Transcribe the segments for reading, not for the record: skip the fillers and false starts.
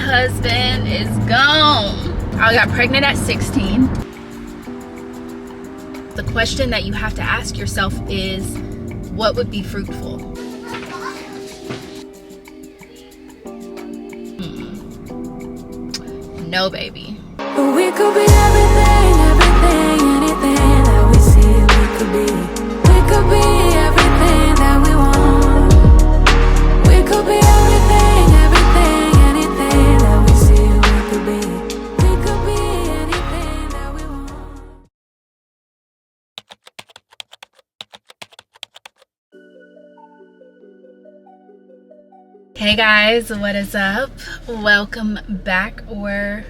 husband is gone. I got pregnant at 16. The question that you have to ask yourself is, what would be fruitful? No, baby. But we could be everything, anything that we see we could be. We could be everything that we want. We could be everything, anything that we see we could be. We could be anything that we want. Hey guys, what is up? Welcome back, or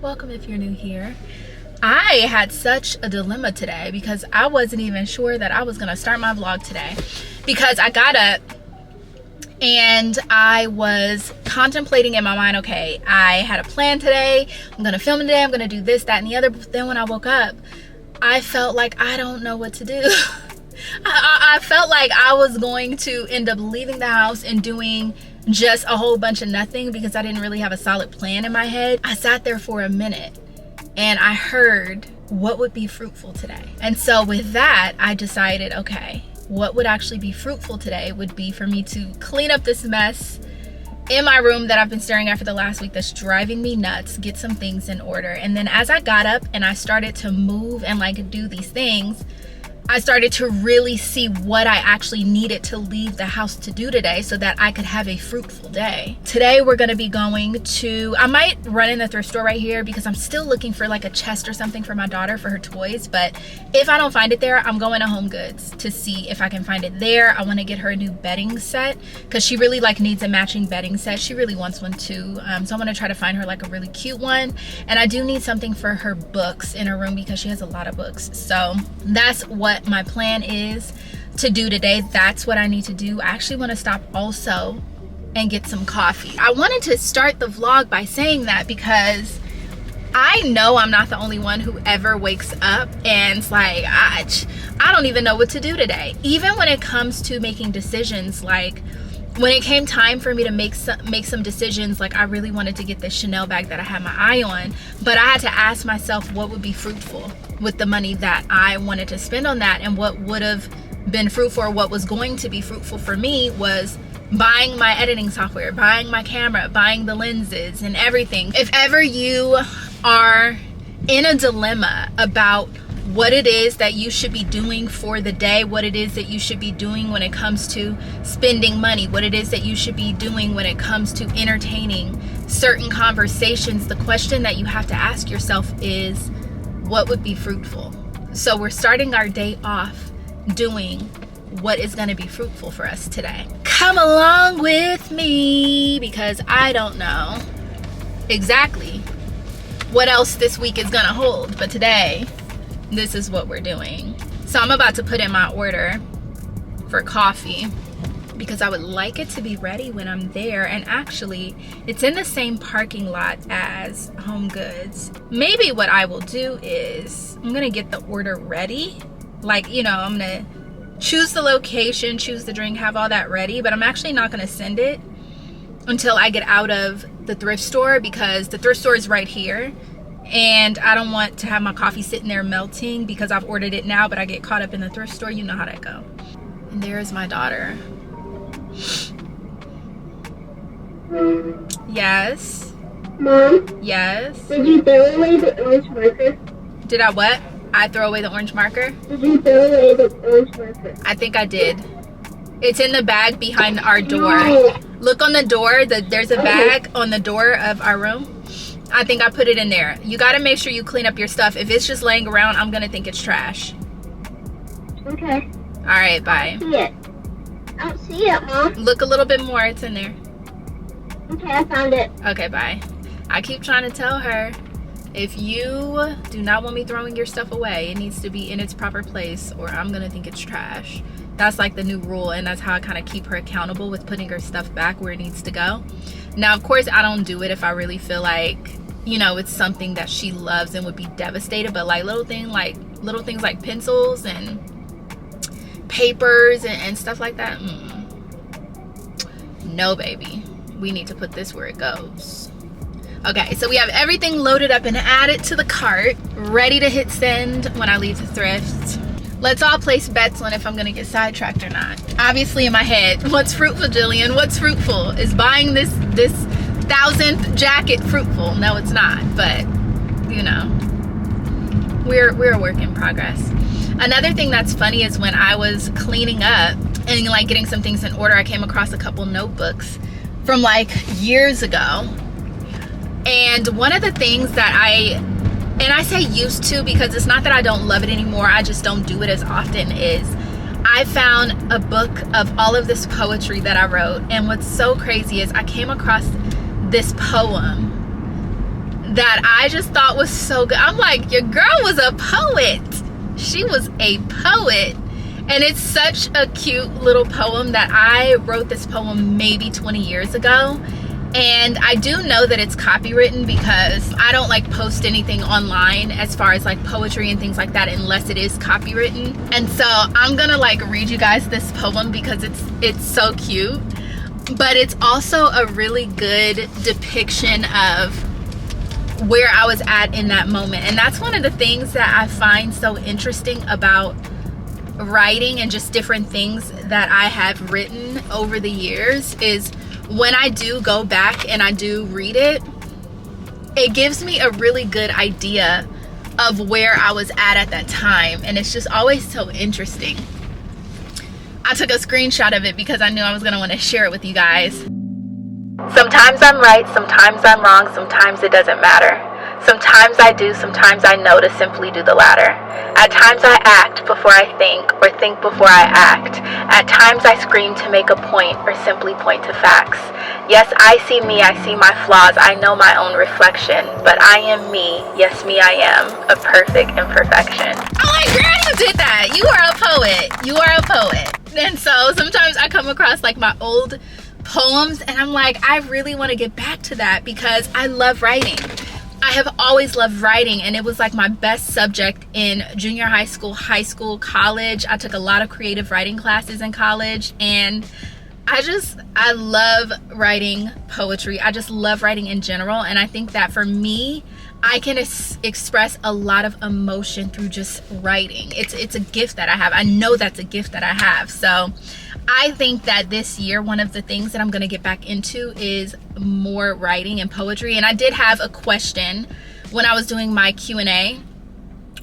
welcome if you're new here. I had such a dilemma today because I wasn't even sure that I was gonna start my vlog today, because I got up and I was contemplating in my mind, okay, I had a plan today, I'm gonna film today, I'm gonna do this, that, and the other. But then when I woke up, I felt like I don't know what to do. I felt like I was going to end up leaving the house and doing just a whole bunch of nothing because I didn't really have a solid plan in my head. I sat there for a minute and I heard what would be fruitful today. And so with that, I decided, okay, what would actually be fruitful today would be for me to clean up this mess in my room that I've been staring at for the last week that's driving me nuts, get some things in order. And then as I got up and I started to move and like do these things, I started to really see what I actually needed to leave the house to do today so that I could have a fruitful day. Today we're gonna be going to, I might run in the thrift store right here because I'm still looking for like a chest or something for my daughter for her toys. But if I don't find it there, I'm going to HomeGoods to see if I can find it there. I wanna get her a new bedding set because she really like needs a matching bedding set. She really wants one too. So I'm gonna try to find her like a really cute one. And I do need something for her books in her room because she has a lot of books. So that's what my plan is to do today. That's what I need to do. I actually want to stop also and get some coffee. I wanted to start the vlog by saying that because I know I'm not the only one who ever wakes up and it's like, I don't even know what to do today. Even when it comes to making decisions, like when it came time for me to make some decisions, like I really wanted to get this Chanel bag that I had my eye on, but I had to ask myself what would be fruitful with the money that I wanted to spend on that. And what would have been fruitful, or what was going to be fruitful for me, was buying my editing software, buying my camera, buying the lenses and everything. If ever you are in a dilemma about what it is that you should be doing for the day, what it is that you should be doing when it comes to spending money, what it is that you should be doing when it comes to entertaining certain conversations, the question that you have to ask yourself is, what would be fruitful? So we're starting our day off doing what is going to be fruitful for us today. Come along with me because I don't know exactly what else this week is going to hold, but today this is what we're doing. So I'm about to put in my order for coffee because I would like it to be ready when I'm there. And actually, it's in the same parking lot as HomeGoods. Maybe what I will do is I'm gonna get the order ready. Like, you know, I'm gonna choose the location, choose the drink, have all that ready, but I'm actually not gonna send it until I get out of the thrift store, because the thrift store is right here. And I don't want to have my coffee sitting there melting because I've ordered it now, but I get caught up in the thrift store. You know how that go. And there's my daughter. Yes. Mom? Yes. Did you throw away the orange marker? Did I what? I throw away the orange marker? Did you throw away the orange marker? I think I did. It's in the bag behind our door. No. Look on the door. There's a bag on the door of our room. I think I put it in there. You got to make sure you clean up your stuff. If it's just laying around, I'm going to think it's trash. Okay. All right, bye. I don't see it. I don't see it, Mom. Look a little bit more. It's in there. Okay, I found it. Okay, bye. I keep trying to tell her, if you do not want me throwing your stuff away, it needs to be in its proper place or I'm going to think it's trash. That's like the new rule, and that's how I kind of keep her accountable with putting her stuff back where it needs to go. Now, of course, I don't do it if I really feel like, you know, it's something that she loves and would be devastated, but like little things like pencils and papers and stuff like that, no, baby. We need to put this where it goes. Okay, so we have everything loaded up and added to the cart, ready to hit send when I leave the thrift. Let's all place bets on if I'm gonna get sidetracked or not. Obviously in my head, what's fruitful, Jillian? What's fruitful? Is buying this 1000th jacket fruitful? No, it's not, but you know, we're a work in progress. Another thing that's funny is when I was cleaning up and like getting some things in order, I came across a couple notebooks from like years ago. And one of the things that I say used to because it's not that I don't love it anymore, I just don't do it as often, is I found a book of all of this poetry that I wrote. And what's so crazy is I came across this poem that I just thought was so good. I'm like, your girl was a poet. She was a poet. And it's such a cute little poem that I wrote this poem maybe 20 years ago. And I do know that it's copywritten because I don't like post anything online as far as like poetry and things like that unless it is copywritten. And so I'm gonna like read you guys this poem because it's so cute, but it's also a really good depiction of where I was at in that moment. And that's one of the things that I find so interesting about writing and just different things that I have written over the years is when I do go back and I do read it, it gives me a really good idea of where I was at that time. And it's just always so interesting. I took a screenshot of it because I knew I was going to want to share it with you guys. Sometimes I'm right, sometimes I'm wrong, sometimes it doesn't matter. Sometimes I do, sometimes I know to simply do the latter. At times I act before I think, or think before I act. At times I scream to make a point, or simply point to facts. Yes, I see me, I see my flaws, I know my own reflection. But I am me, yes me I am, a perfect imperfection. Oh my girl, you did that! You are a poet. You are a poet. And so sometimes I come across like my old poems and I'm like, I really want to get back to that because I love writing. I have always loved writing, and it was like my best subject in junior high school, college. I took a lot of creative writing classes in college, and I love writing poetry. I just love writing in general, and I think that for me, I can express a lot of emotion through just writing. It's a gift that I have. I know that's a gift that I have. So I think that this year, one of the things that I'm going to get back into is more writing and poetry. And I did have a question when I was doing my Q&A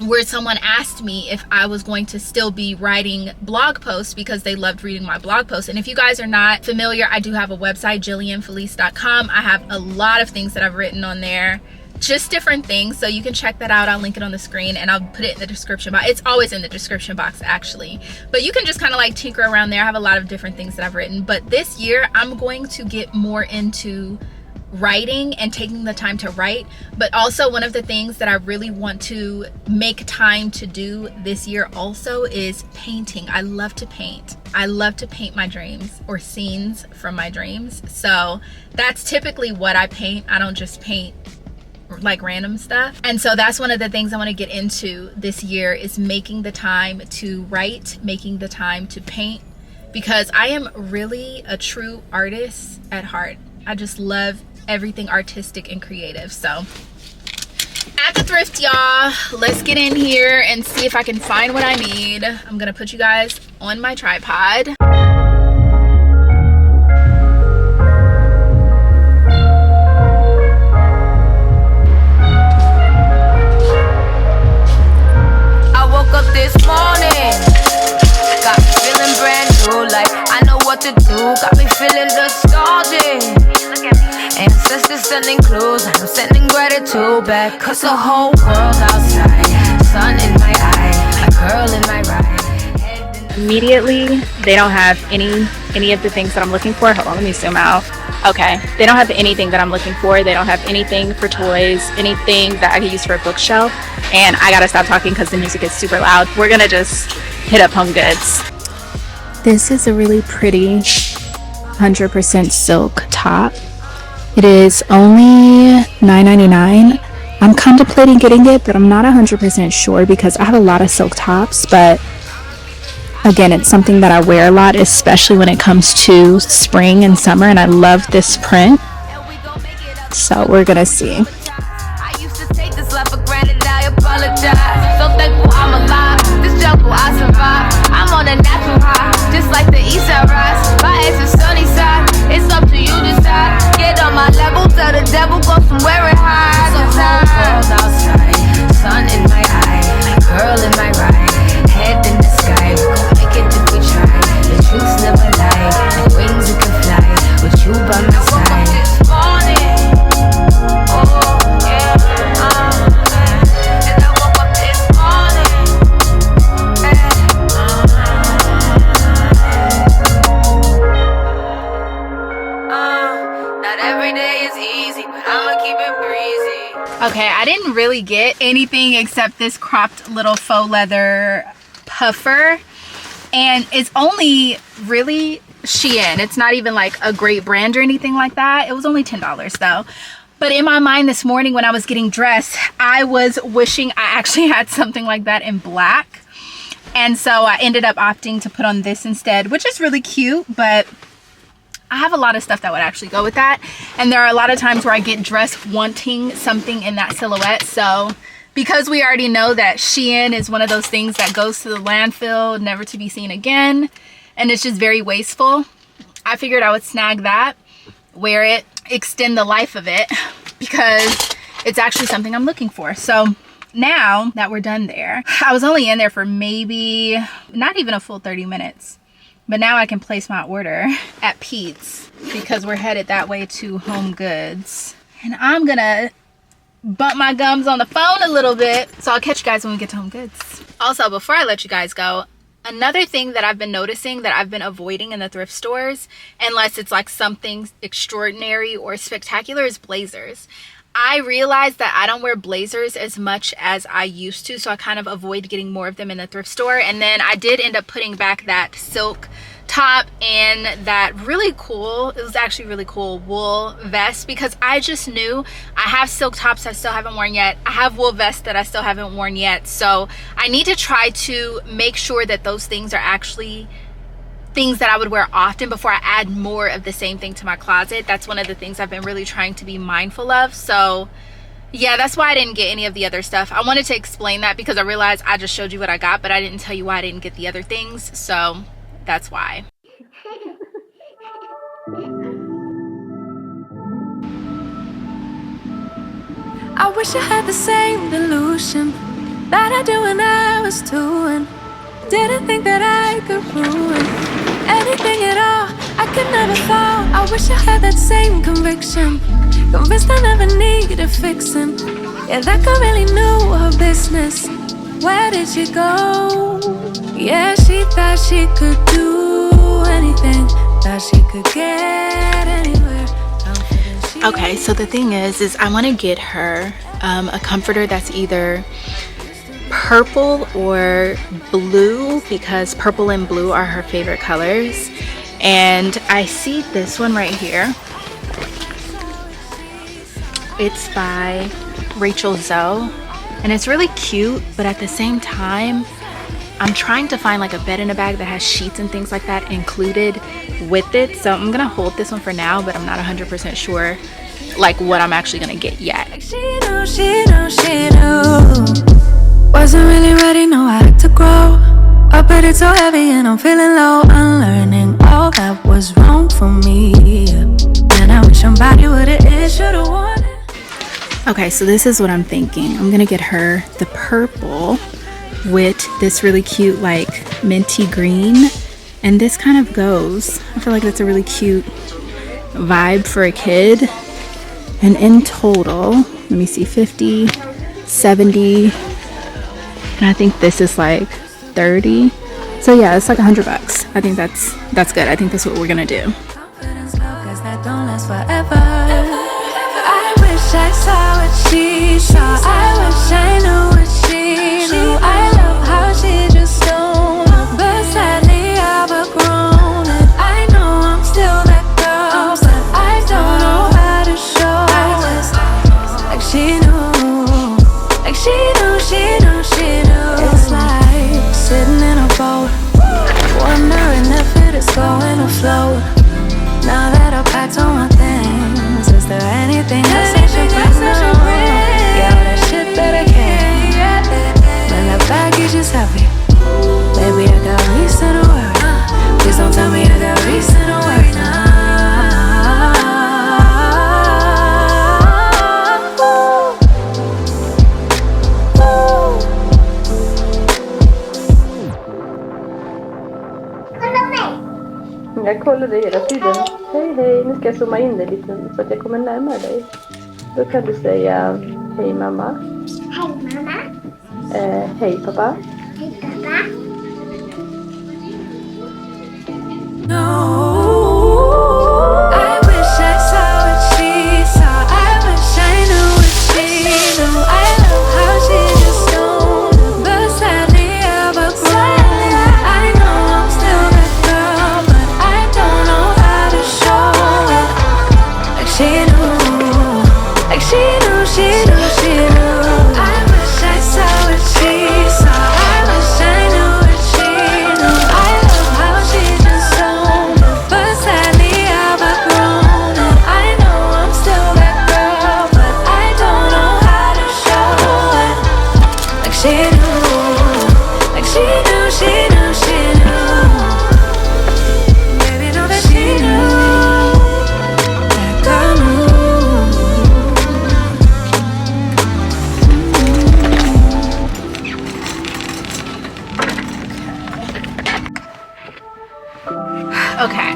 where someone asked me if I was going to still be writing blog posts because they loved reading my blog posts. And if you guys are not familiar, I do have a website, jillianfelice.com. I have a lot of things that I've written on there, just different things, so you can check that out. I'll link it on the screen and I'll put it in the description box. It's always in the description box actually, but you can just kind of like tinker around there. I have a lot of different things that I've written, but this year I'm going to get more into writing and taking the time to write. But also one of the things that I really want to make time to do this year also is painting. I love to paint. I love to paint my dreams or scenes from my dreams. So that's typically what I paint. I don't just paint like random stuff. And so that's one of the things I want to get into this year is making the time to write, making the time to paint, because I am really a true artist at heart. I just love everything artistic and creative. So at the thrift, y'all, let's get in here and see if I can find what I need. I'm gonna put you guys on my tripod. Up this morning, got me feeling brand new, like I know what to do, got me feeling nostalgic. Ancestors sending clues, I'm sending gratitude back, cause the whole world outside, sun in my eye, a curl in my ride. Immediately, they don't have any of the things that I'm looking for. Hold on, let me zoom out. Okay, they don't have anything that I'm looking for. They don't have anything for toys, anything that I could use for a bookshelf. And I gotta stop talking because the music is super loud. We're gonna just hit up HomeGoods. This is a really pretty 100% silk top. It is only $9.99. I'm contemplating getting it, but I'm not 100% sure because I have a lot of silk tops. But again, it's something that I wear a lot, especially when it comes to spring and summer, and I love this print. So we're gonna see. I used to take this life for granted, I apologize. So thankful I'm alive, this jungle I survive. I'm on a natural high, just like the east side rise. My ex is sunny side, it's up to you to decide. Get on my level, tell the devil go somewhere and hide. The whole world outside, sun in my eye, girl in my ride, head in the sky. We gon' make it if we try. The truth's never lie, like wings we can fly with you by my side. This morning, oh yeah, and I woke up this morning, not every day is easy, but I'ma keep it breezy. Okay, I didn't really get anything except this cropped little faux leather puffer, and it's only really Shein. It's not even like a great brand or anything like that. It was only $10 though. But in my mind this morning when I was getting dressed, I was wishing I actually had something like that in black. And so I ended up opting to put on this instead, which is really cute, but I have a lot of stuff that would actually go with that. And there are a lot of times where I get dressed wanting something in that silhouette. So because we already know that Shein is one of those things that goes to the landfill, never to be seen again, and it's just very wasteful, I figured I would snag that, wear it, extend the life of it, because it's actually something I'm looking for. So now that we're done there, I was only in there for maybe not even a full 30 minutes. But now I can place my order at Pete's because we're headed that way to HomeGoods. And I'm gonna bump my gums on the phone a little bit. So I'll catch you guys when we get to HomeGoods. Also, before I let you guys go, another thing that I've been noticing that I've been avoiding in the thrift stores, unless it's like something extraordinary or spectacular, is blazers. I realized that I don't wear blazers as much as I used to, so I kind of avoid getting more of them in the thrift store. And then I did end up putting back that silk top and that really cool, it was actually really cool, wool vest, because I just knew I have silk tops I still haven't worn yet. I have wool vests that I still haven't worn yet. So I need to try to make sure that those things are actually things that I would wear often before I add more of the same thing to my closet. That's one of the things I've been really trying to be mindful of. So yeah, that's why I didn't get any of the other stuff. I wanted to explain that because I realized I just showed you what I got, but I didn't tell you why I didn't get the other things. So that's why. I wish I had the same delusion that I do when I was 2 and didn't think that I could ruin anything at all. I could never fall. I wish I had that same conviction, convinced I never needed fixing. Yeah, that girl really knew her business. Where did she go? Yeah, she thought she could do anything, thought she could get anywhere. Okay, so the thing is I want to get her a comforter that's either purple or blue, because purple and blue are her favorite colors. And I see this one right here. It's by Rachel Zoe, and it's really cute, but at the same time I'm trying to find like a bed in a bag that has sheets and things like that included with it. So I'm gonna hold this one for now, but I'm not 100% sure like what I'm actually gonna get yet. She knew. Wasn't really ready, no, I had to grow up, but it's so heavy and I'm feeling low. Unlearning all that was wrong for me, and I wish somebody would've should've wanted. Okay, so this is what I'm thinking. I'm gonna get her the purple with this really cute like minty green, and this kind of goes, I feel like that's a really cute vibe for a kid. And in total, let me see, 50, 70, and I think this is like 30. So yeah, it's like $100. I think that's good. I think that's what we're gonna do. Confidence, love, 'cause that don't last forever. I wish I saw what she saw. I wish I knew what she knew. I love how she just don't look, but sadly I've outgrown it. I know I'm still that girl, but I don't know how to show it. Like she knew, like she knew, she knew, she knew. It's like sitting in a boat, wondering if it is going to float. kollar dig hela tiden. Hej hej, nu ska jag zooma in dig lite så att jag kommer närmare dig. Då kan du säga hej mamma. Hej mamma. Hej pappa. Hej pappa. No, I wish I saw what she saw. I wish I knew what she knew. I love how she just don't. But sadly I've outgrown. I know I'm still that girl, but I don't know how to show it. Like she knew, like she knew, she knew, she knew. I wish I saw what she saw. I wish I knew what she knew. I love how she just don't. But sadly I've outgrown it. I know I'm still that girl, but I don't know how to show it. Like she knew, like she knew, she knew, she knew. Baby, know that she knew. That girl knew. Okay,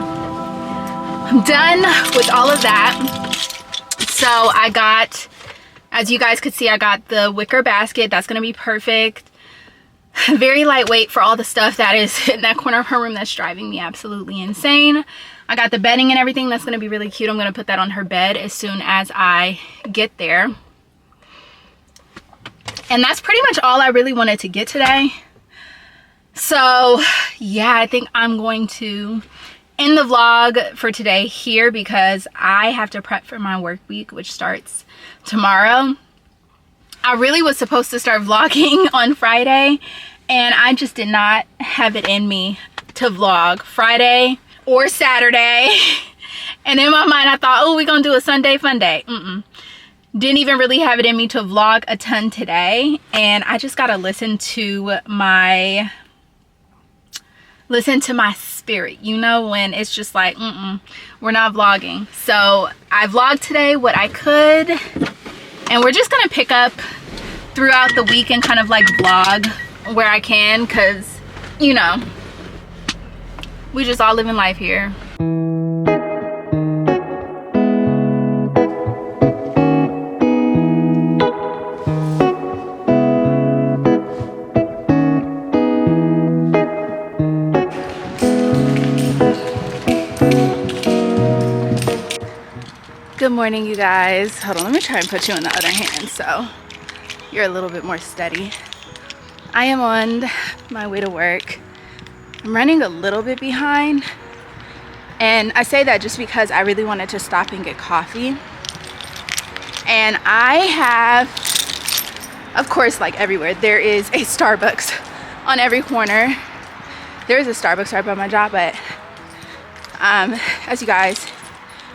I'm done with all of that. So I got, as you guys could see, I got the wicker basket. That's gonna be perfect. Very lightweight for all the stuff that is in that corner of her room that's driving me absolutely insane. I got the bedding and everything. That's gonna be really cute. I'm gonna put that on her bed as soon as I get there. And that's pretty much all I really wanted to get today. So yeah, I think I'm going to end the vlog for today here because I have to prep for my work week, which starts tomorrow. I really was supposed to start vlogging on Friday, and I just did not have it in me to vlog Friday or Saturday. And in my mind I thought, oh, we're gonna do a Sunday fun day. Didn't even really have it in me to vlog a ton today, and I just gotta listen to my spirit, you know, when it's just like, we're not vlogging. So I vlogged today what I could, and we're just gonna pick up throughout the week and kind of like vlog where I can, because, you know, we just all living life here. Good morning, you guys. Hold on, let me try and put you in the other hand so you're a little bit more steady. I am on my way to work. I'm running a little bit behind, and I say that just because I really wanted to stop and get coffee. And I have, of course, like everywhere, there is a Starbucks on every corner. There is a Starbucks right by my job, but as you guys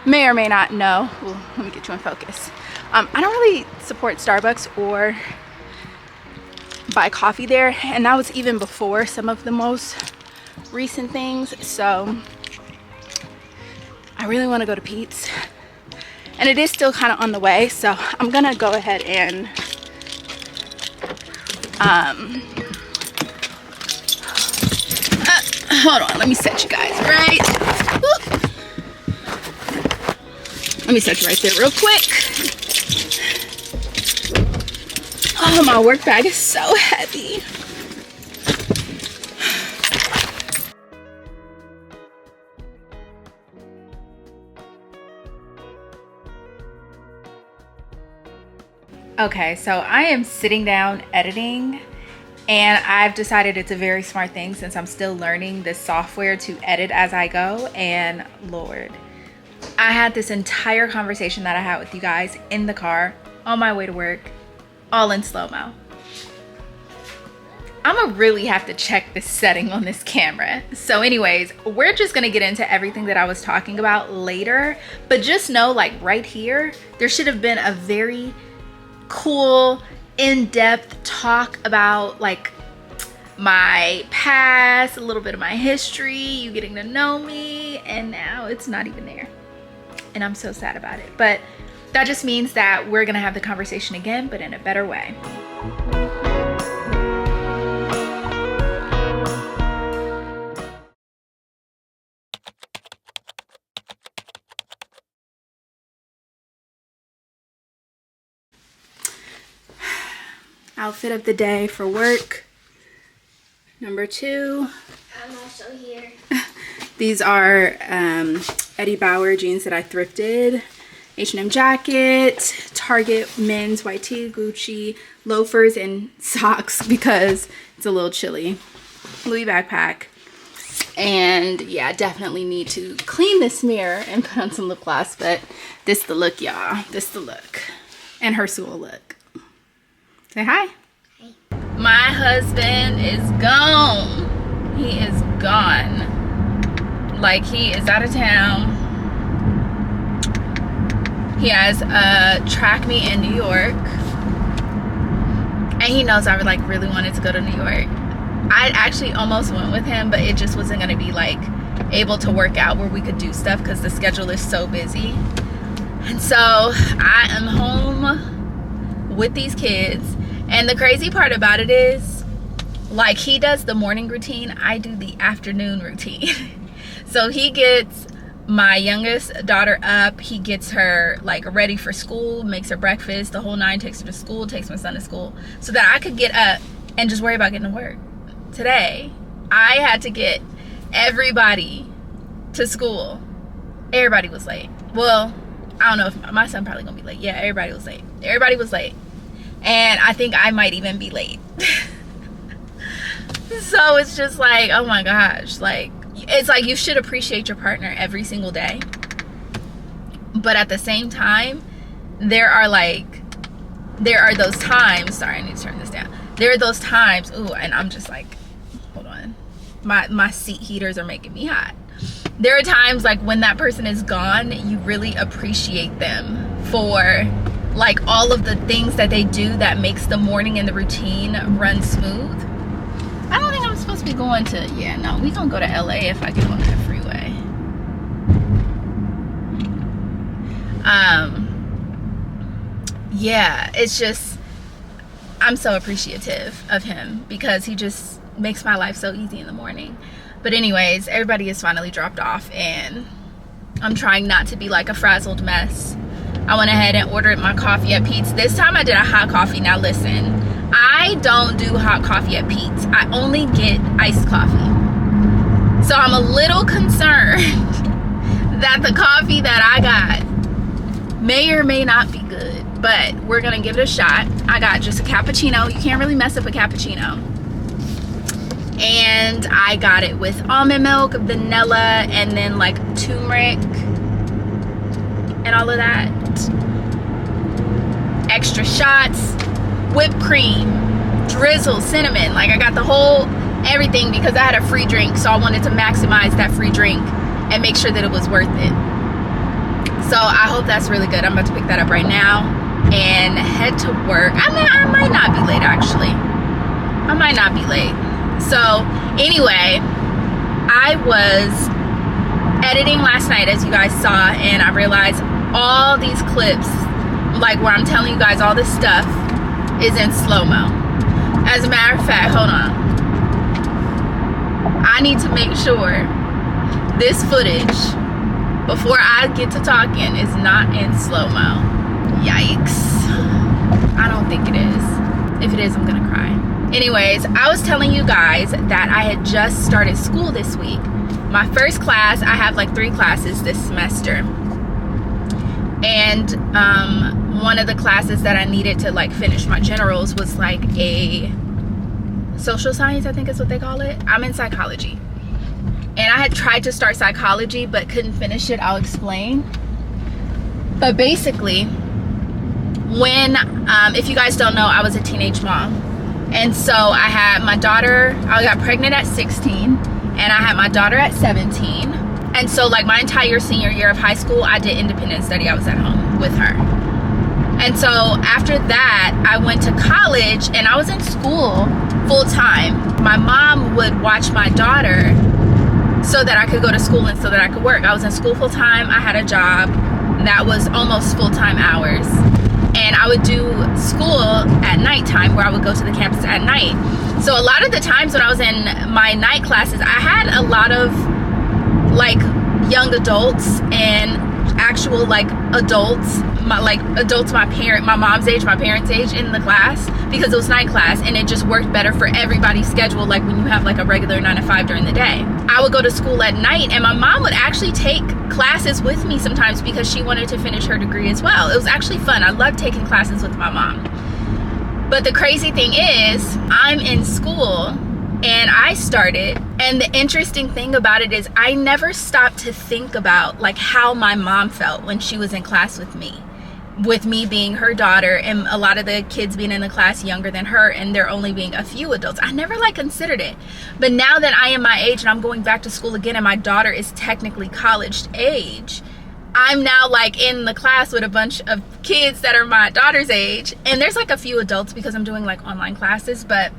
may or may not know, well, let me get you in focus. I don't really support Starbucks or buy coffee there, and that was even before some of the most recent things. So I really want to go to Pete's, and it is still kind of on the way, so I'm gonna go ahead and hold on, let me set you guys right. Let me set you right there real quick. Oh, my work bag is so heavy. Okay, so I am sitting down editing, and I've decided it's a very smart thing since I'm still learning this software to edit as I go. And Lord, I had this entire conversation that I had with you guys in the car on my way to work, all in slow-mo. I'm gonna really have to check this setting on this camera. So anyways, we're just gonna get into everything that I was talking about later, but just know, like right here, there should have been a very cool, in-depth talk about like my past, a little bit of my history, you getting to know me, and now it's not even there. And I'm so sad about it. But that just means that we're gonna have the conversation again, but in a better way. outfit of the day for work. Number 2. I'm also here. These are Eddie Bauer jeans that I thrifted. H&M jacket, Target men's white tee, Gucci, loafers, and socks because it's a little chilly. Louis backpack. And yeah, definitely need to clean this mirror and put on some lip gloss, but this the look, y'all. This the look. And her school look. Say hi. Hi. My husband is gone. He is gone. Like, he is out of town. He has a track meet in New York. And he knows I like really wanted to go to New York. I actually almost went with him, but it just wasn't going to be like able to work out where we could do stuff because the schedule is so busy. And so I am home with these kids. And the crazy part about it is, like, he does the morning routine, I do the afternoon routine. So he gets my youngest daughter up, he gets her like ready for school, makes her breakfast, the whole 9, takes her to school, takes my son to school, so that I could get up and just worry about getting to work. Today I had to get everybody to school. Everybody was late. Well, I don't know if my son probably gonna be late. Yeah, everybody was late. Everybody was late. And I think I might even be late. So it's just like, oh my gosh, like, it's like you should appreciate your partner every single day, but at the same time there are those times, sorry, I need to turn this down. There are those times, ooh, and I'm just like, hold on, my seat heaters are making me hot. There are times like when that person is gone, you really appreciate them for like all of the things that they do that makes the morning and the routine run smooth. I don't think I'm supposed to be going to, yeah, no, we gonna go to LA if I get on that freeway. Yeah, it's just, I'm so appreciative of him because he just makes my life so easy in the morning. But anyways, everybody is finally dropped off and I'm trying not to be like a frazzled mess. I went ahead and ordered my coffee at Pete's. This time I did a hot coffee. Now listen, I don't do hot coffee at Pete's. I only get iced coffee. So I'm a little concerned that the coffee that I got may or may not be good, but we're gonna give it a shot. I got just a cappuccino. You can't really mess up a cappuccino. And I got it with almond milk, vanilla, and then like turmeric and all of that. Extra shots, whipped cream, drizzle, cinnamon. Like, I got the whole everything because I had a free drink, so I wanted to maximize that free drink and make sure that it was worth it. So I hope that's really good. I'm about to pick that up right now and head to work. I mean, I might not be late, actually. I might not be late. So anyway, I was editing last night, as you guys saw, and I realized all these clips, like where I'm telling you guys all this stuff, is in slow-mo. As a matter of fact, hold on, I need to make sure this footage before I get to talking is not in slow-mo. Yikes. I don't think it is. If it is, I'm gonna cry. Anyways, I was telling you guys that I had just started school this week. My first class, I have like 3 classes this semester, and one of the classes that I needed to like finish my generals was like a social science, I think is what they call it. I'm in psychology, and I had tried to start psychology but couldn't finish it. I'll explain. But basically, when if you guys don't know, I was a teenage mom, and so I had my daughter, I got pregnant at 16, and I had my daughter at 17. And so like my entire senior year of high school, I did independent study. I was at home with her. And so after that, I went to college and I was in school full time. My mom would watch my daughter so that I could go to school and so that I could work. I was in school full time. I had a job that was almost full-time hours. And I would do school at nighttime, where I would go to the campus at night. So a lot of the times when I was in my night classes, I had a lot of like young adults and actual like adults adults my mom's age, my parents' age in the class, because it was night class and it just worked better for everybody's schedule, like when you have like a regular 9 to 5 during the day. I would go to school at night, and my mom would actually take classes with me sometimes because she wanted to finish her degree as well. It was actually fun. I loved taking classes with my mom. But the crazy thing is, I'm in school and I started, and the interesting thing about it is I never stopped to think about like how my mom felt when she was in class with me being her daughter, and a lot of the kids being in the class younger than her, and there only being a few adults. I never like considered it. But now that I am my age and I'm going back to school again, and my daughter is technically college age, I'm now like in the class with a bunch of kids that are my daughter's age, and there's like a few adults because I'm doing like online classes. But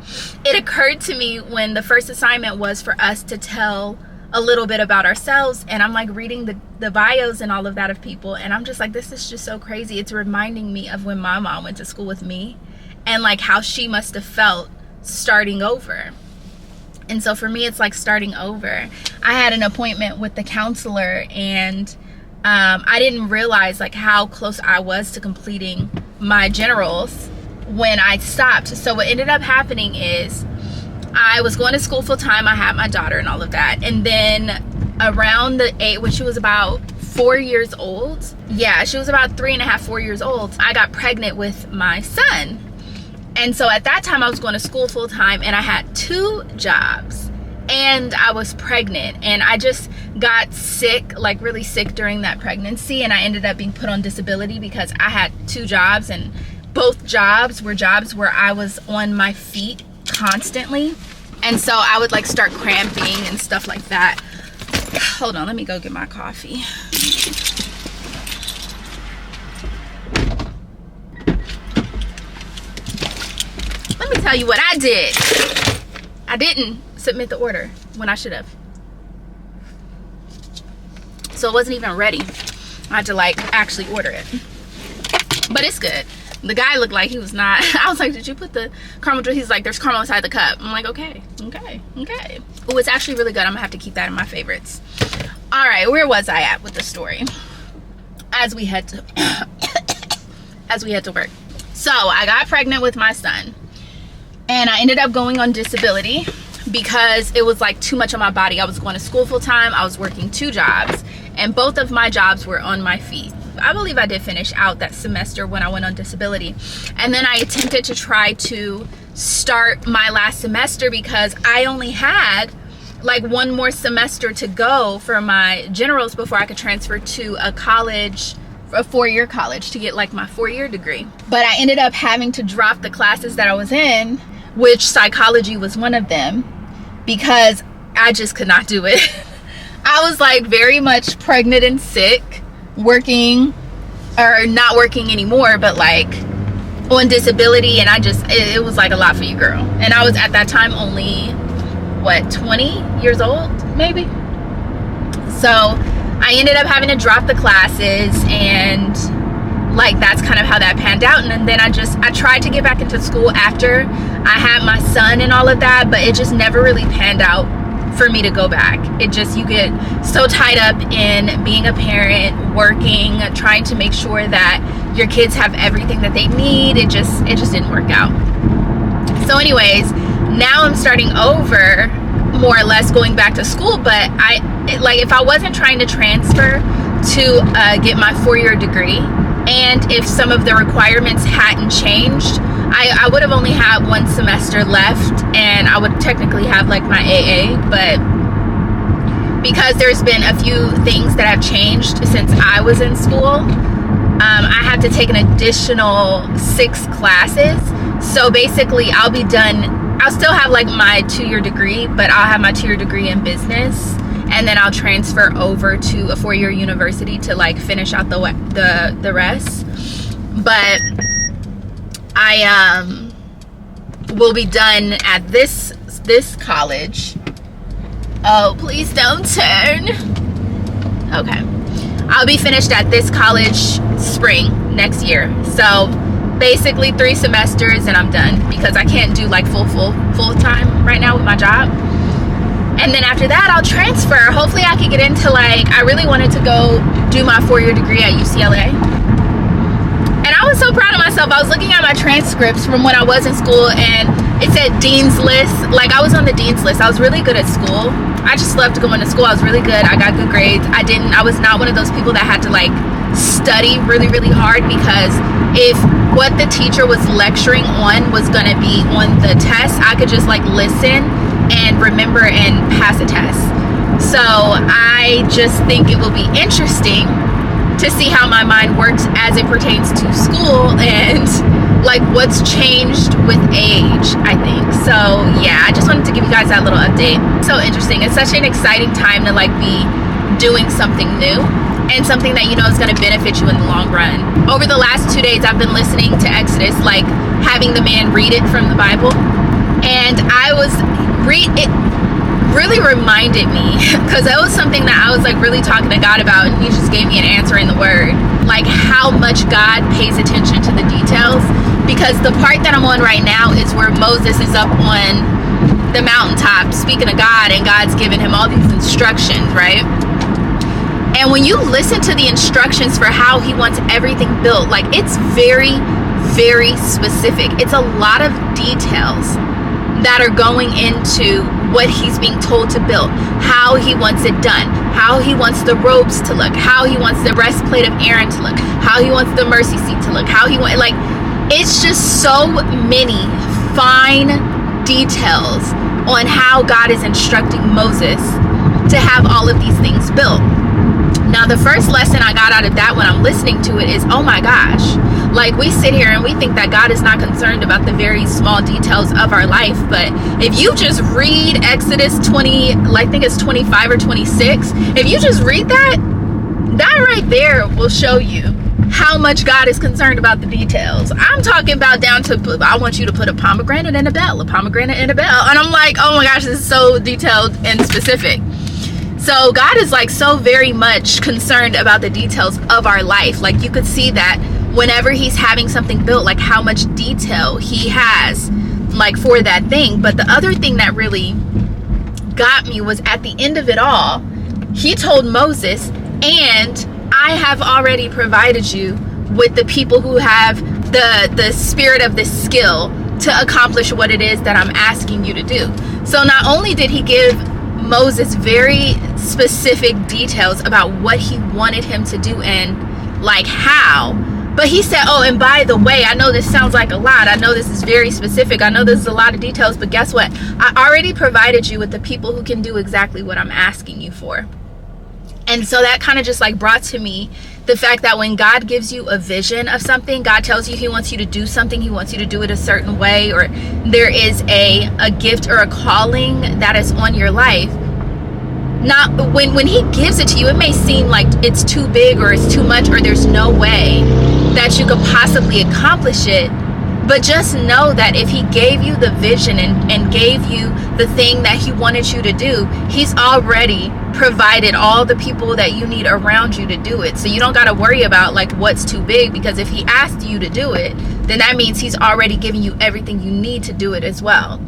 it occurred to me when the first assignment was for us to tell a little bit about ourselves, and I'm like reading the bios and all of that of people, and I'm just like, this is just so crazy. It's reminding me of when my mom went to school with me and like how she must have felt starting over. And so for me, it's like starting over. I had an appointment with the counselor, and I didn't realize like how close I was to completing my generals when I stopped. So what ended up happening is I was going to school full time. I had my daughter and all of that. And then around the age, when she was about 4 years old, yeah, she was about 3.5, 4 years old, I got pregnant with my son. And so at that time I was going to school full time, and I had 2 jobs, and I was pregnant, and I just got sick, like really sick during that pregnancy, and I ended up being put on disability because I had 2 jobs, and both jobs were jobs where I was on my feet constantly. And so I would like start cramping and stuff like that. Hold on, let me go get my coffee. Let me tell you what I did. I didn't submit the order when I should have. So it wasn't even ready. I had to like actually order it. But it's good. The guy looked like he was not. I was like, did you put the caramel? He's like, there's caramel inside the cup. I'm like, okay. Oh, it's actually really good. I'm gonna have to keep that in my favorites. All right, where was I at with the story? As we head to work. So I got pregnant with my son, and I ended up going on disability because it was like too much on my body. I was going to school full time. I was working 2 jobs, and both of my jobs were on my feet. I believe I did finish out that semester when I went on disability. And then I attempted to try to start my last semester because I only had like 1 more semester to go for my generals before I could transfer to a college, a 4-year college, to get like my 4-year degree. But I ended up having to drop the classes that I was in, which psychology was one of them, because I just could not do it. I was like very much pregnant and sick, working, or not working anymore, but like on disability, and it was like a lot for you, girl. And I was at that time only what, 20 years old maybe. So I ended up having to drop the classes, and like that's kind of how that panned out. And then I tried to get back into school after I had my son and all of that, but it just never really panned out for me to go back. It just, you get so tied up in being a parent, working, trying to make sure that your kids have everything that they need. It just didn't work out. So anyways, now I'm starting over, more or less going back to school, but if I wasn't trying to transfer to get my 4-year degree, and if some of the requirements hadn't changed, I would have only had 1 semester left, and I would technically have like my AA. But because there's been a few things that have changed since I was in school, I have to take an additional 6 classes. So basically I'll be done. I'll still have like my 2-year degree, but I'll have my 2-year degree in business, and then I'll transfer over to a 4-year university to like finish out the rest. But I will be done at this college. Oh, please don't turn. Okay, I'll be finished at this college spring next year. So basically 3 semesters and I'm done, because I can't do like full time right now with my job. And then after that I'll transfer. Hopefully I could get into, like, I really wanted to go do my 4-year degree at UCLA, was so proud of myself. I was looking at my transcripts from when I was in school, and it said dean's list. Like, I was on the dean's list. I was really good at school. I just loved going to school. I was really good. I got good grades. I was not one of those people that had to like study really, really hard, because if what the teacher was lecturing on was going to be on the test, I could just like listen and remember and pass a test. So I just think it will be interesting to see how my mind works as it pertains to school and like what's changed with age, I think. So yeah, I just wanted to give you guys that little update. So interesting. It's such an exciting time to like be doing something new and something that you know is going to benefit you in the long run. Over the last 2 days, I've been listening to Exodus, like having the man read it from the Bible, and it really reminded me, because that was something that I was like really talking to God about, and he just gave me an answer in the word, like how much God pays attention to the details. Because the part that I'm on right now is where Moses is up on the mountaintop speaking to God, and God's giving him all these instructions, right? And when you listen to the instructions for how he wants everything built, like it's very, very specific. It's a lot of details that are going into what he's being told to build, how he wants it done, how he wants the robes to look, how he wants the breastplate of Aaron to look, how he wants the mercy seat to look, how he wants, like, it's just so many fine details on how God is instructing Moses to have all of these things built. Now, the first lesson I got out of that when I'm listening to it is, oh my gosh, like we sit here and we think that God is not concerned about the very small details of our life. But if you just read Exodus 20, I think it's 25 or 26, if you just read that right there will show you how much God is concerned about the details. I'm talking about down to, I want you to put a pomegranate in a bell, and I'm like, oh my gosh, this is so detailed and specific. So God is like so very much concerned about the details of our life. Like you could see that whenever he's having something built, like how much detail he has like for that thing. But the other thing that really got me was at the end of it all, he told Moses, and I have already provided you with the people who have the spirit of this skill to accomplish what it is that I'm asking you to do. So not only did he give Moses very specific details about what he wanted him to do and like how, but he said, oh, and by the way, I know this sounds like a lot, I know this is very specific, I know this is a lot of details, but guess what, I already provided you with the people who can do exactly what I'm asking you for. And so that kind of just like brought to me the fact that when God gives you a vision of something, God tells you he wants you to do something, he wants you to do it a certain way, or there is a gift or a calling that is on your life. Not when he gives it to you, it may seem like it's too big or it's too much or there's no way that you could possibly accomplish it. But just know that if he gave you the vision and gave you the thing that he wanted you to do, he's already provided all the people that you need around you to do it. So you don't got to worry about like what's too big, because if he asked you to do it, then that means he's already giving you everything you need to do it as well.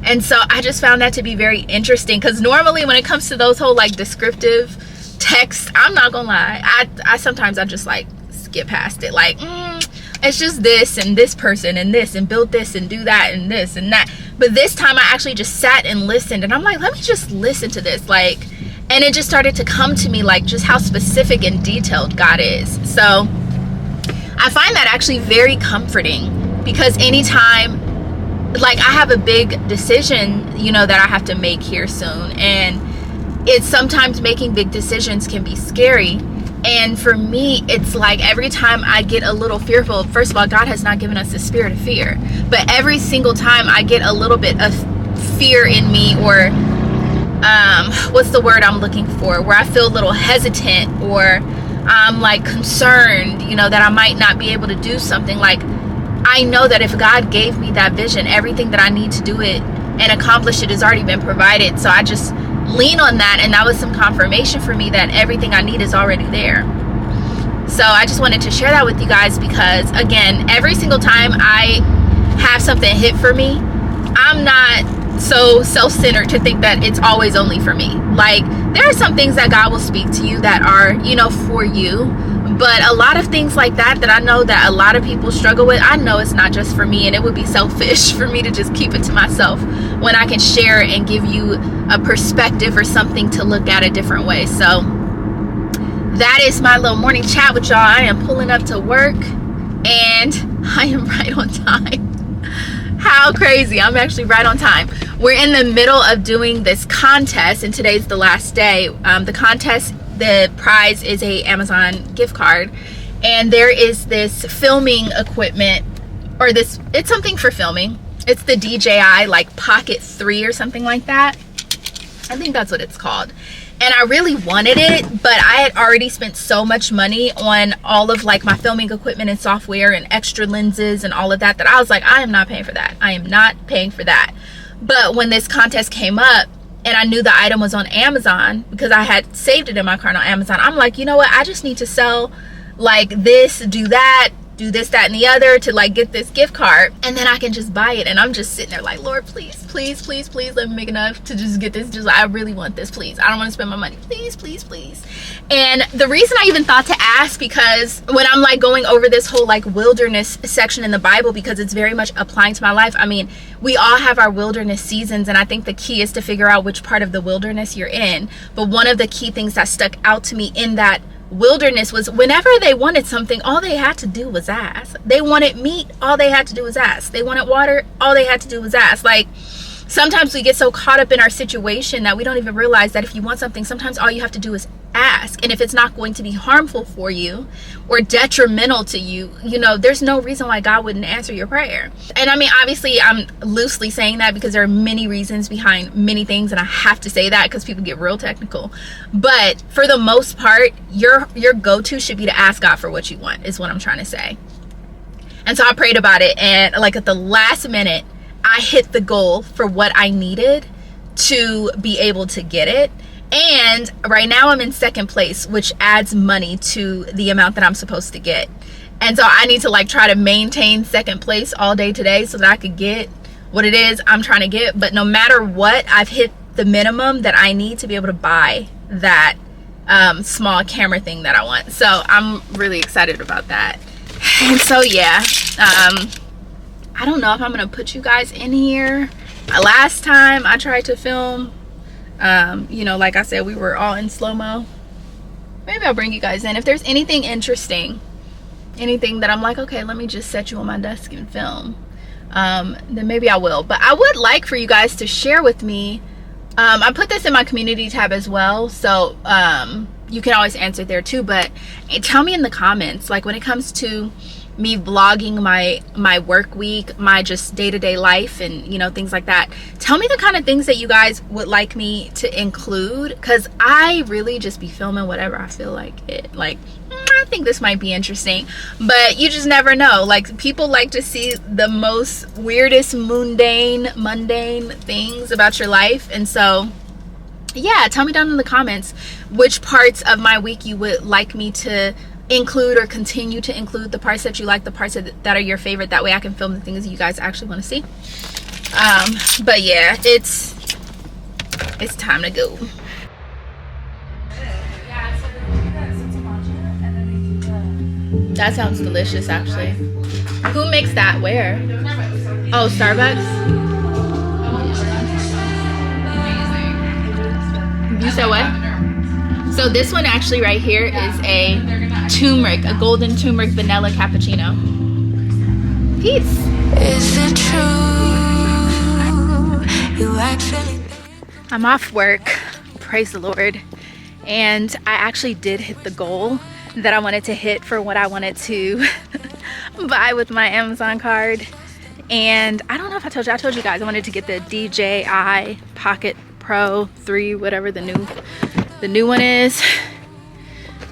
And so I just found that to be very interesting, because normally when it comes to those whole like descriptive texts, I'm not gonna lie, I sometimes I just like skip past it, like it's just this and this person and this and build this and do that and this and that. But this time I actually just sat and listened, and I'm like, let me just listen to this, like, and it just started to come to me like just how specific and detailed God is. So I find that actually very comforting, because anytime like I have a big decision, you know, that I have to make here soon, and it's sometimes making big decisions can be scary. And for me, it's like every time I get a little fearful, first of all, God has not given us the spirit of fear, but every single time I get a little bit of fear in me, or what's the word I'm looking for, where I feel a little hesitant, or I'm like concerned, you know, that I might not be able to do something, like I know that if God gave me that vision, everything that I need to do it and accomplish it has already been provided. So I just lean on that, and that was some confirmation for me that everything I need is already there. So I just wanted to share that with you guys, because again, every single time I have something hit for me, I'm not so self-centered to think that it's always only for me. Like there are some things that God will speak to you that are, you know, for you, But a lot of things like that I know that a lot of people struggle with, I know it's not just for me, and it would be selfish for me to just keep it to myself when I can share and give you a perspective or something to look at a different way. So that is my little morning chat with y'all. I am pulling up to work and I am right on time. How crazy. I'm actually right on time. We're in the middle of doing this contest, and today's the last day. The contest, the prize is a Amazon gift card, and there is this filming equipment, or this, it's something for filming. It's the DJI like Pocket 3 or something like that. I think that's what it's called. And I really wanted it, but I had already spent so much money on all of like my filming equipment and software and extra lenses and all of that, that I was like, I am not paying for that. I am not paying for that. But when this contest came up and I knew the item was on Amazon, because I had saved it in my cart on Amazon, I'm like, you know what? I just need to sell like this, do that, do this, that, and the other to like get this gift card, and then I can just buy it. And I'm just sitting there like, Lord, please, please, please, please let me make enough to just get this. Just, I really want this, please. I don't want to spend my money, please, please, please. And the reason I even thought to ask, because when I'm like going over this whole like wilderness section in the Bible, because it's very much applying to my life. I mean, we all have our wilderness seasons, and I think the key is to figure out which part of the wilderness you're in. But one of the key things that stuck out to me in that wilderness was whenever they wanted something, all they had to do was ask. They wanted meat, all they had to do was ask. They wanted water, all they had to do was ask. Like, sometimes we get so caught up in our situation that we don't even realize that if you want something, sometimes all you have to do is ask. And if it's not going to be harmful for you or detrimental to you, you know, there's no reason why God wouldn't answer your prayer. And I mean, obviously I'm loosely saying that because there are many reasons behind many things, and I have to say that because people get real technical. But for the most part, your go-to should be to ask God for what you want, is what I'm trying to say. And so I prayed about it, and like at the last minute, I hit the goal for what I needed to be able to get it. And right now I'm in second place, which adds money to the amount that I'm supposed to get. And so I need to like try to maintain second place all day today so that I could get what it is I'm trying to get. But no matter what, I've hit the minimum that I need to be able to buy that small camera thing that I want. So I'm really excited about that. And so yeah, I don't know if I'm gonna put you guys in here. Last time I tried to film, you know, like I said, we were all in slow-mo. Maybe I'll bring you guys in if there's anything interesting, anything that I'm like, okay, let me just set you on my desk and film, then maybe I will. But I would like for you guys to share with me. I put this in my community tab as well, so you can always answer there too. But tell me in the comments, like when it comes to me vlogging my work week, my just day-to-day life, and you know, things like that, tell me the kind of things that you guys would like me to include, because I really just be filming whatever I feel like it. Like, I think this might be interesting, but you just never know. Like, people like to see the most weirdest mundane things about your life. And so yeah, tell me down in the comments which parts of my week you would like me to include, or continue to include the parts that you like, the parts that are your favorite. That way I can film the things you guys actually want to see. But yeah, it's time to go. That sounds delicious, actually. Who makes that? Where? Oh, Starbucks. You said what? So this one actually right here is a turmeric, a golden turmeric vanilla cappuccino. Peace. Is it true? You actually I'm off work, praise the Lord, and I actually did hit the goal that I wanted to hit for what I wanted to buy with my Amazon card. And I don't know if I told you guys I wanted to get the DJI Pocket Pro 3, whatever the new one is.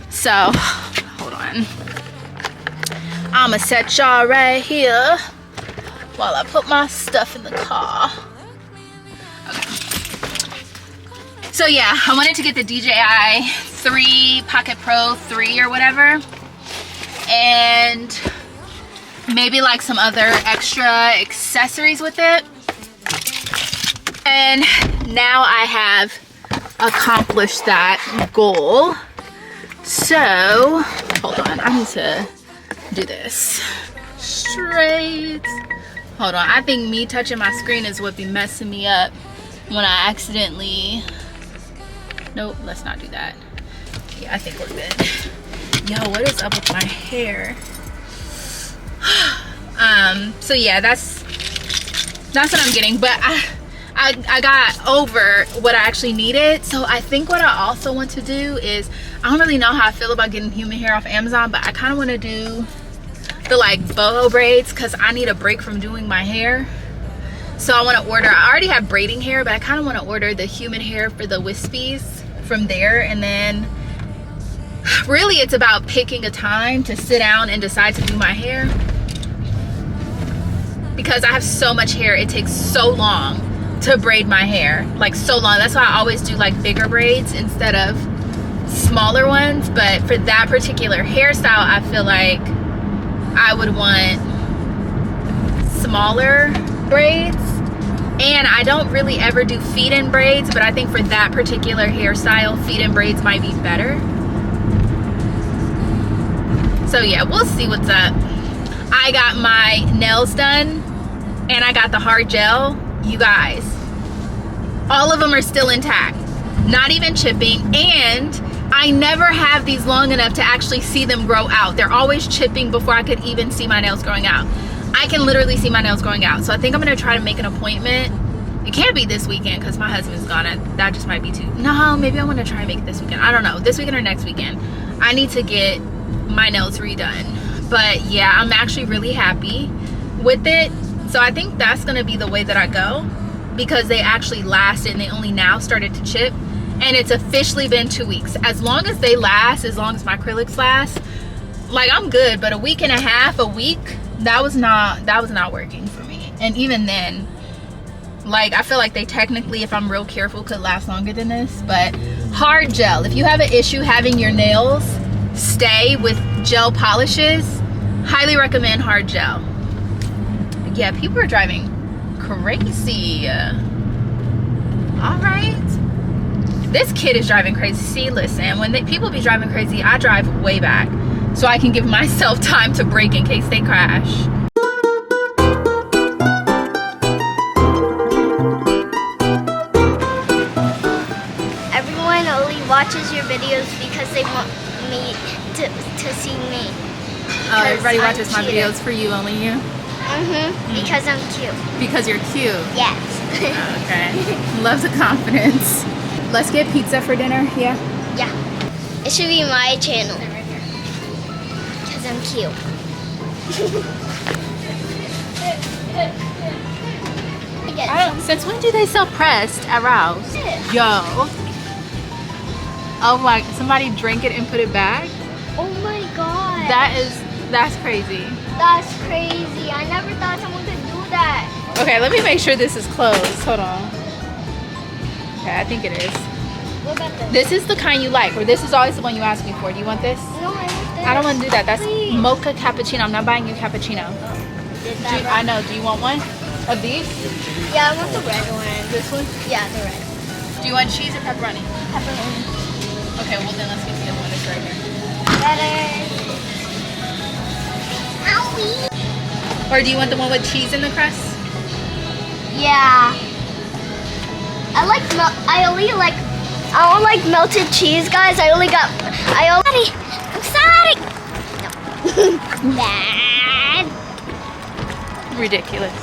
So hold on, I'ma set y'all right here while I put my stuff in the car. Okay. So yeah, I wanted to get the DJI 3 Pocket Pro 3 or whatever, and maybe like some other extra accessories with it. And now I have accomplished that goal. So Hold on, I need to do this straight. Hold on, I think me touching my screen is what be messing me up when I accidentally, nope, let's not do that. Yeah, I think we're good. Yo, what is up with my hair? So yeah, that's what I'm getting, but I got over what I actually needed. So I think what I also want to do is, I don't really know how I feel about getting human hair off Amazon, but I kind of want to do the like boho braids because I need a break from doing my hair. So I want to order, I already have braiding hair, but I kind of want to order the human hair for the wispies from there. And then really it's about picking a time to sit down and decide to do my hair, because I have so much hair, it takes so long to braid my hair, like so long. That's why I always do like bigger braids instead of smaller ones. But for that particular hairstyle, I feel like I would want smaller braids. And I don't really ever do feed-in braids, but I think for that particular hairstyle, feed-in braids might be better. So yeah, we'll see what's up. I got my nails done and I got the hard gel. You guys, all of them are still intact, not even chipping, and I never have these long enough to actually see them grow out. They're always chipping before I could even see my nails growing out. I can literally see my nails growing out. So I think I'm gonna try to make an appointment. It can't be this weekend because my husband's gone. That just might be too, no, maybe I want to try and make it this weekend. I don't know, this weekend or next weekend. I need to get my nails redone. But yeah, I'm actually really happy with it. So I think that's gonna be the way that I go, because they actually lasted and they only now started to chip, and it's officially been 2 weeks. As long as they last, as long as my acrylics last, like I'm good. But a week and a half, a week, that was not working for me. And even then, like I feel like they technically, if I'm real careful, could last longer than this. But hard gel, if you have an issue having your nails stay with gel polishes, highly recommend hard gel. Yeah, people are driving crazy. All right, this kid is driving crazy. See, listen, when people be driving crazy, I drive way back so I can give myself time to brake in case they crash. Everyone only watches your videos because they want me to see me. Oh, everybody watches my videos for you, only you? Because I'm cute. Because you're cute. Yes. Okay. Love the confidence. Let's get pizza for dinner. Yeah. Yeah. It should be my channel. Because I'm cute. Since when do they sell pressed at Rouse? Yo. Oh my, somebody drank it and put it back? Oh my god. That's crazy. That's crazy. I never thought someone could do that. Okay, let me make sure this is closed. Hold on. Okay, I think it is. What about this? This is the kind you like, or this is always the one you ask me for. Do you want this? No, I want this. I don't want to do that. That's Please. mocha cappuccino. I'm not buying you cappuccino. Did that I know. Do you want one of these? Yeah, I want the red one. This one? Yeah, the red. Do you want cheese or pepperoni? Pepperoni. Okay, well then let's get the other one. It's right here. Better. Owie. Or do you want the one with cheese in the crust? Yeah. I don't like melted cheese, guys. I'm sorry. No. Bad. Ridiculous.